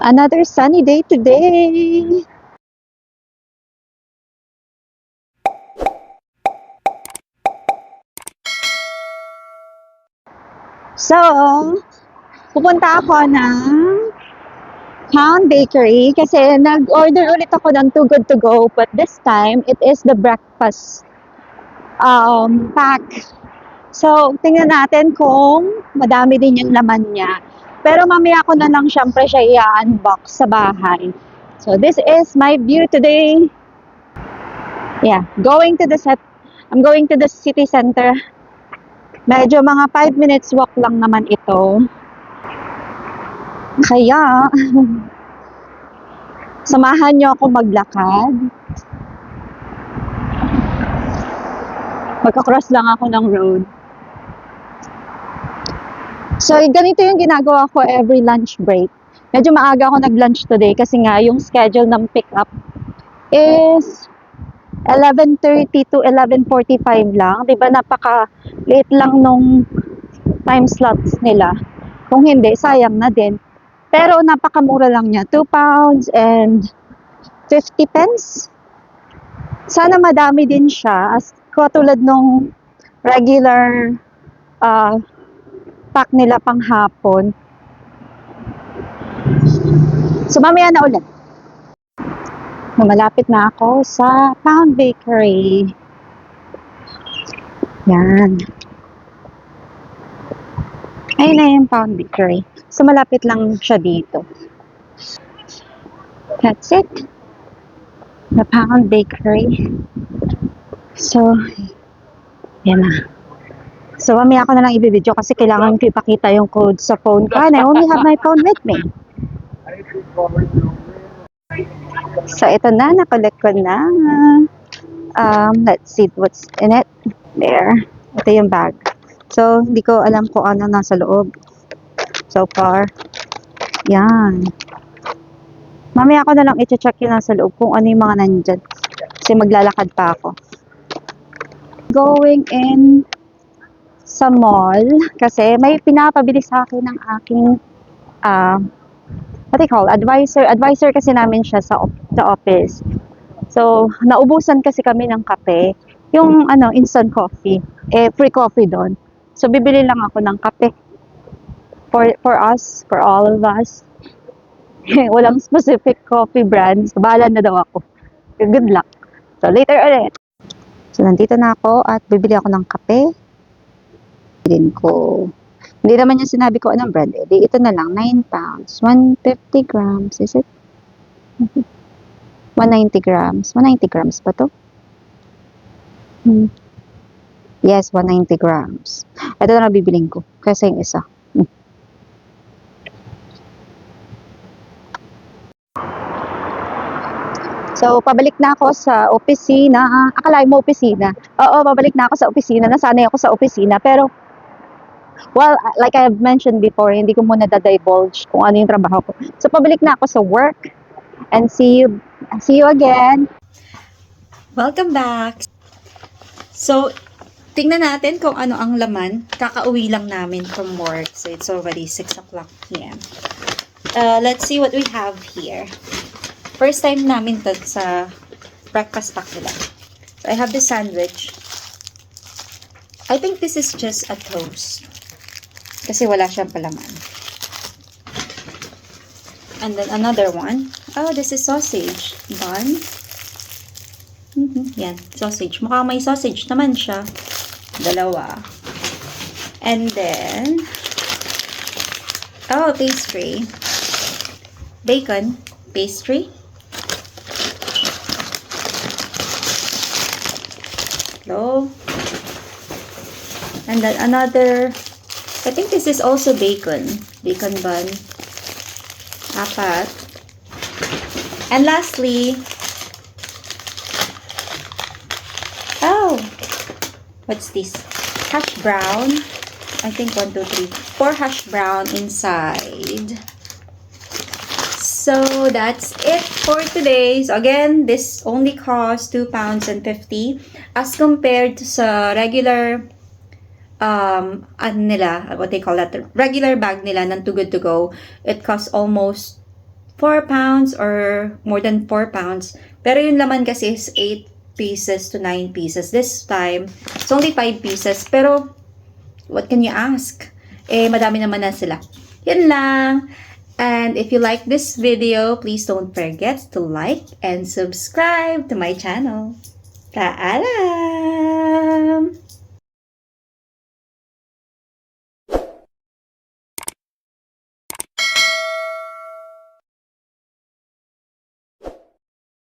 Another sunny day today. So, pupunta ako ng Pound Bakery kasi nag-order ulit ako ng Too Good To Go, but this time it is the breakfast pack. So, tingnan natin kung madami din yung laman niya. Pero mamaya ko na lang syempre siya i-unbox sa bahay. So, this is my view today. Yeah, I'm going to the city center. Medyo mga 5 minutes walk lang naman ito. Kaya, samahan niyo ako maglakad. Magka-cross lang ako ng road. So, ganito yung ginagawa ko every lunch break. Medyo maaga ako nag-lunch today kasi nga yung schedule ng pick-up is 11:30 to 11:45 lang. 'Di ba napaka-late lang nung time slots nila. Kung hindi, sayang na din. Pero napakamura lang niya. 2 pounds and 50 pence. Sana madami din siya. As katulad nung regular uh, pack nila pang hapon. So mamaya na ulit. Malapit na ako sa Pound Bakery. Yan. Ayun na yung Pound Bakery. So malapit lang siya dito. That's it. The Pound Bakery. So, yan na. So, mamaya ako na lang i-video kasi kailangan ko ipakita yung code sa phone ko. And I only have my phone with me. So, ito na. Nakolect ko na. Let's see what's in it. There. Ito yung bag. So, hindi ko alam kung ano nasa loob. So far. Yan. Mamaya ako na lang i-check yung nasa loob kung ano yung mga nandyan. Kasi maglalakad pa ako. Going in sa mall kasi may pinapabili sa akin ng aking what do you call, advisor kasi namin siya sa office. So, naubusan kasi kami ng kape, yung instant coffee, free coffee doon. So, bibili lang ako ng kape for us, for all of us. Walang specific coffee brands. Bahala na daw ako. Good luck. So, later ulit. So, nandito na ako at bibili ako ng kape. Bilhin ko. Hindi naman yung sinabi ko anong brand. Ito na lang, 9 pounds. 150 grams. Is it? 190 grams. 190 grams ba to? Yes, 190 grams. Ito na lang bibiling ko. Kasi yung isa. So, pabalik na ako sa opisina. Akalain mo opisina. Oo, pabalik na ako sa opisina. Nasanay ako sa opisina. Pero, well, like I have mentioned before, hindi ko muna da-divulge kung ano yung trabaho ko. So, pabalik na ako sa work. And see you again. Welcome back! So, tingnan natin kung ano ang laman. Kakauwi lang namin from work. So, it's already 6 o'clock p.m. Let's see what we have here. First time namin to sa breakfast pack nila. So, I have the sandwich. I think this is just a toast. Kasi wala siyang palaman. And then another one. Oh, this is sausage. Bun. Yan, sausage. Mukhang may sausage naman siya. Dalawa. And then, oh, pastry. Bacon. Pastry. Hello. And then another, I think this is also bacon. Bacon bun. Apat. And lastly, oh, what's this? Hash brown. I think 1, 2, 3, 4 hash brown inside. So that's it for today. So again, this only costs 2 pounds and 50 as compared to sa regular nila, what they call that, regular bag nila ng Too Good To Go. It costs almost 4 pounds or more than 4 pounds. Pero yung laman kasi is 8 pieces to 9 pieces. This time, it's only 5 pieces. Pero, what can you ask? Eh, madami naman na sila. Yan lang. And if you like this video, please don't forget to like and subscribe to my channel. Paalam!